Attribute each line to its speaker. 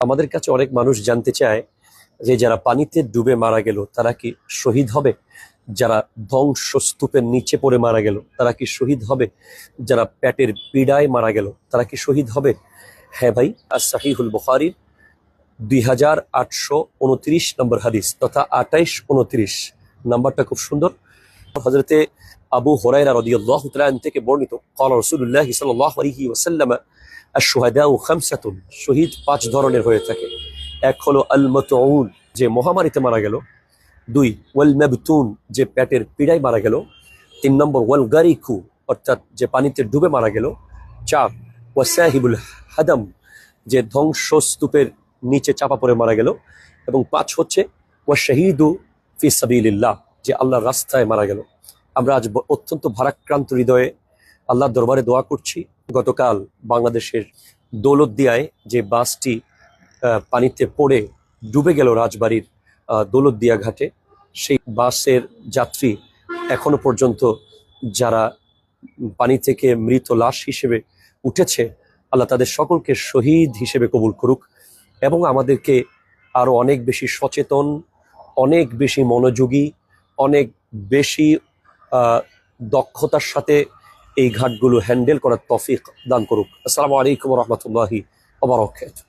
Speaker 1: আমাদের কাছে অনেক মানুষ জানতে চায় যে যারা পানিতে ডুবে মারা গেল তারা কি শহীদ হবে, যারা ধ্বংসস্তূপের নিচে পড়ে মারা গেল তারা কি শহীদ হবে, যারা পেটের পীড়ায় মারা গেল তারা কি শহীদ হবে? হ্যাঁ ভাই, as-সাহিহুল বুখারী 2829 নম্বর হাদিস তথা 2829 নাম্বারটা খুব সুন্দর। হযরতে আবু হুরায়রা রাদিয়াল্লাহু তাআলা আনহু থেকে বর্ণিত, ক্বালা রাসূলুল্লাহ সাল্লাল্লাহু আলাইহি ওয়াসাল্লাম আশ-শুহাদাউ খামসাতুন, শহীদ 5 ধরনের হয়ে থাকে। এক হলো আল-মাতউন, যে মহামারীতে মারা গেল। 2 ওয়াল মাবতুন, যে পেটের পীড়ায় মারা গেল। 3 নম্বর ওয়াল গারিকু, অর্থাৎ যে পানিতে ডুবে মারা গেল। 4 ওয়াসাহিবুল হাদাম, যে ধ্বংসস্তূপের নিচে চাপা পড়ে মারা গেল। এবং 5 হচ্ছে ওয়াশাহিদু ফি সাবিলিল্লাহ, যে আল্লাহর রাস্তায় মারা গেল। আমরা আজ অত্যন্ত ভারাক্রান্ত হৃদয়ে আল্লাহর দরবারে দোয়া করছি। গতকাল বাংলাদেশের দৌলতদিয়ায় যে বাসটি পানিতে পড়ে ডুবে গেল রাজবাড়ির দৌলতদিয়া ঘাটে, সেই বাসের যাত্রী এখনো পর্যন্ত যারা পানি থেকে মৃত লাশ হিসেবে উঠেছে, আল্লাহ তাদের সকলকে শহীদ হিসেবে কবুল করুক এবং আমাদেরকে আরো অনেক বেশি সচেতন, অনেক বেশি মনোযোগী, অনেক বেশি দক্ষতার সাথে এই ঘাটগুলো হ্যান্ডেল করার তৌফিক দান করুক। আসসালামু আলাইকুম ওয়া রাহমাতুল্লাহি ওয়া বারাকাতুহু।